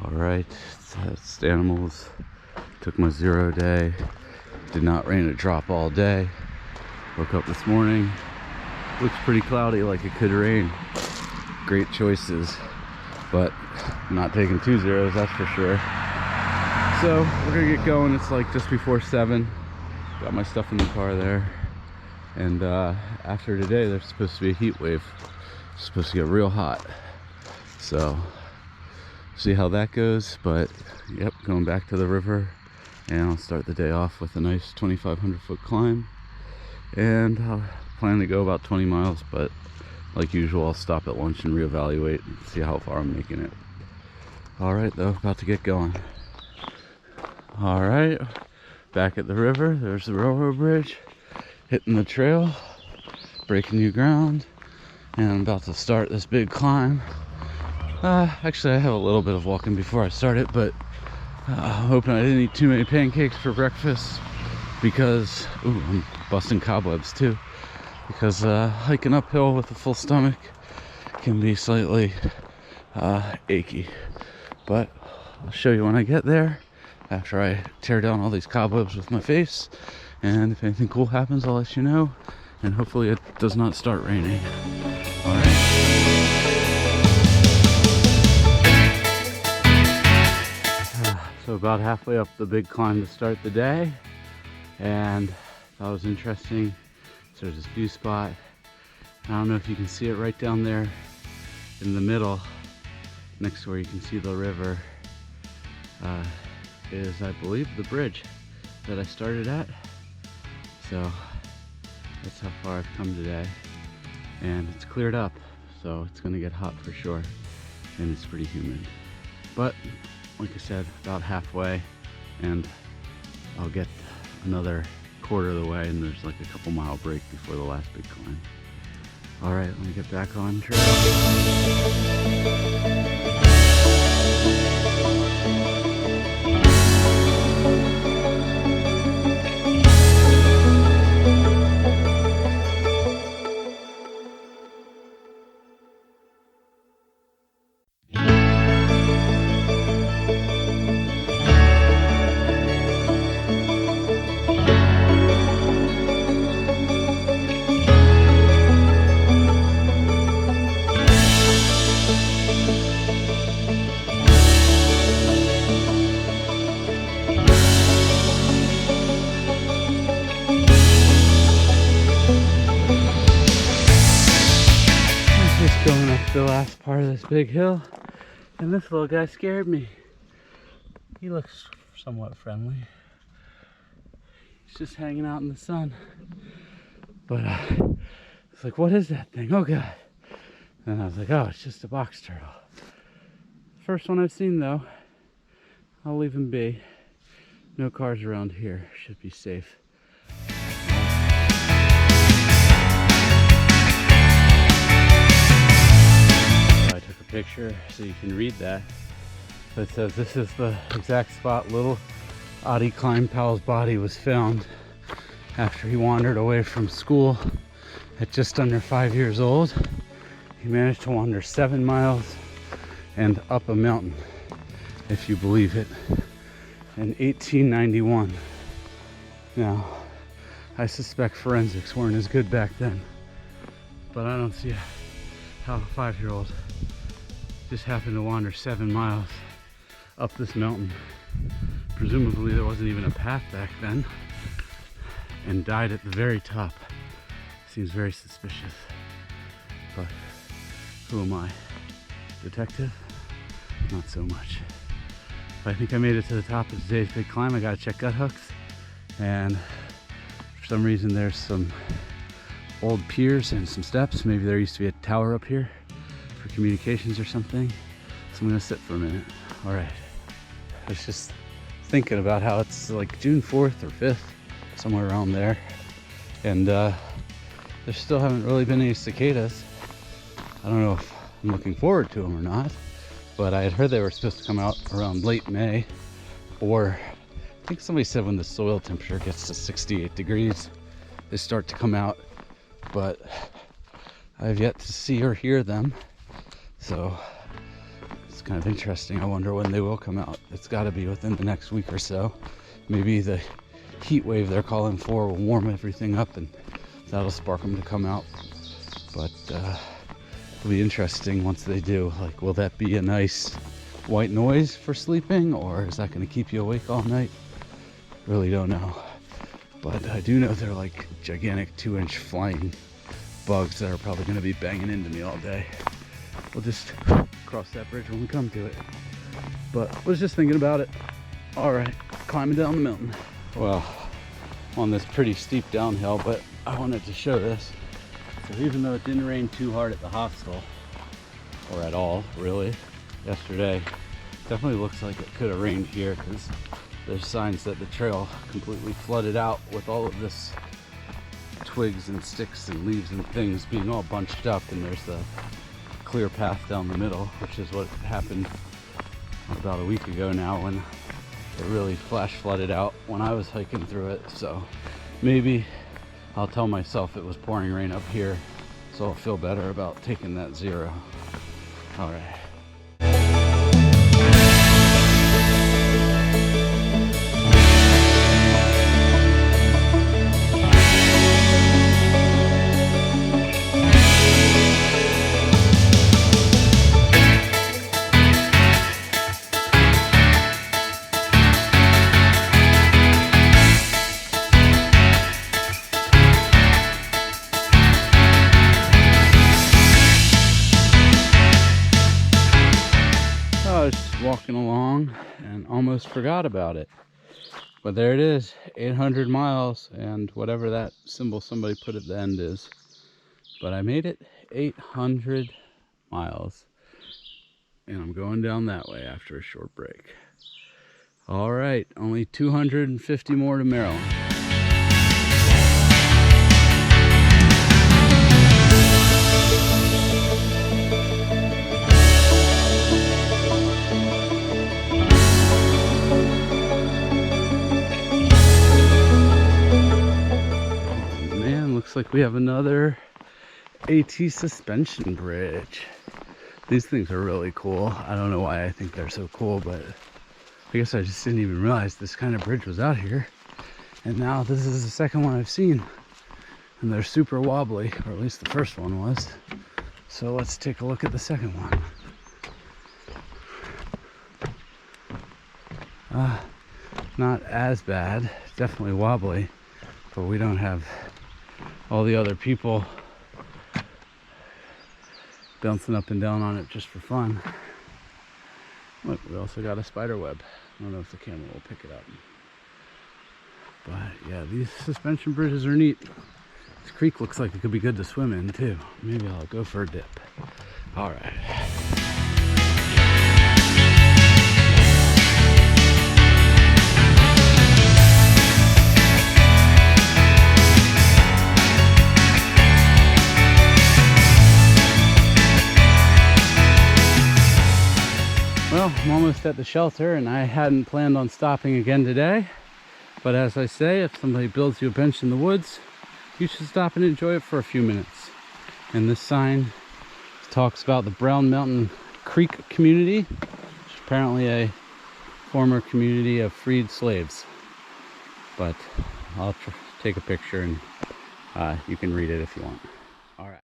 All right, test animals. Took my 0 day. Did not rain a drop all day. Woke up this morning. Looks pretty cloudy, like it could rain. Great choices, but I'm not taking 2 zeros, that's for sure. So we're gonna get going. It's like just before 7. Got my stuff in the car there. And after today, there's supposed to be a heat wave. It's supposed to get real hot. So see how that goes. But yep, going back to the river, and I'll start the day off with a nice 2,500 foot climb. And I'll plan to go about 20 miles, but like usual, I'll stop at lunch and reevaluate and see how far I'm making it. All right, though, about to get going. All right, back at the river. There's the railroad bridge, hitting the trail, breaking new ground, and I'm about to start this big climb. Actually, I have a little bit of walking before I start it, but I'm hoping I didn't eat too many pancakes for breakfast because, ooh, I'm busting cobwebs too. Because hiking uphill with a full stomach can be slightly achy. But I'll show you when I get there, after I tear down all these cobwebs with my face. And if anything cool happens, I'll let you know. And hopefully it does not start raining. All right. So about halfway up the big climb to start the day. And that was interesting. So there's this view spot. I don't know if you can see it right down there in the middle, next to where you can see the river, is, I believe, the bridge that I started at. So that's how far I've come today. And it's cleared up, so it's gonna get hot for sure. And it's pretty humid. But like I said, about halfway, and I'll get another quarter of the way, and there's like a couple mile break before the last big climb. All right, let me get back on trail. Going up the last part of this big hill, and this little guy scared me. He looks somewhat friendly. He's just hanging out in the sun. But it's like, what is that thing? Oh God. And I was like, oh, it's just a box turtle. First one I've seen though. I'll leave him be. No cars around here. Should be safe. Picture so you can read that. So it says this is the exact spot little Adi Kleinpal's body was found after he wandered away from school at just under 5 years old. He managed to wander 7 miles and up a mountain, if you believe it, in 1891. Now, I suspect forensics weren't as good back then, but I don't see how a 5-year-old just happened to wander 7 miles up this mountain. Presumably there wasn't even a path back then, and died at the very top. Seems very suspicious, but who am I? Detective? Not so much. But I think I made it to the top of today's big climb. I gotta check gut hooks, and for some reason there's some old piers and some steps. Maybe there used to be a tower up here for communications or something. So I'm gonna sit for a minute. All right. I was just thinking about how it's like June 4th or 5th, somewhere around there. And there still haven't really been any cicadas. I don't know if I'm looking forward to them or not, but I had heard they were supposed to come out around late May, or I think somebody said when the soil temperature gets to 68 degrees, they start to come out, but I've yet to see or hear them. So it's kind of interesting. I wonder when they will come out. It's got to be within the next week or so. Maybe the heat wave they're calling for will warm everything up, and that'll spark them to come out. But it'll be interesting once they do. Like, will that be a nice white noise for sleeping, or is that going to keep you awake all night? Really don't know. But I do know they're like gigantic 2-inch flying bugs that are probably going to be banging into me all day. We'll just cross that bridge when we come to it. But was just thinking about it. All right, climbing down the mountain. Well, on this pretty steep downhill, but I wanted to show this. So even though it didn't rain too hard at the hostel, or at all really, yesterday, definitely looks like it could have rained here, because there's signs that the trail completely flooded out with all of this twigs and sticks and leaves and things being all bunched up, and there's the clear path down the middle, which is what happened about a week ago now when it really flash flooded out when I was hiking through it. So maybe I'll tell myself it was pouring rain up here, so I'll feel better about taking that 0. All right. Walking along and almost forgot about it, but there it is, 800 miles and whatever that symbol somebody put at the end is. But I made it 800 miles, and I'm going down that way after a short break. All right, only 250 more to Maryland. Looks like we have another AT suspension bridge. These things are really cool. I don't know why I think they're so cool, but I guess I just didn't even realize this kind of bridge was out here. And now this is the second one I've seen. And they're super wobbly, or at least the first one was. So let's take a look at the second one. Not as bad, definitely wobbly, but we don't have all the other people bouncing up and down on it just for fun. Look, we also got a spider web. I don't know if the camera will pick it up. But yeah, these suspension bridges are neat. This creek looks like it could be good to swim in too. Maybe I'll go for a dip. All right. Well, I'm almost at the shelter, and I hadn't planned on stopping again today. But as I say, if somebody builds you a bench in the woods, you should stop and enjoy it for a few minutes. And this sign talks about the Brown Mountain Creek community, which is apparently a former community of freed slaves. But I'll take a picture, and you can read it if you want. All right.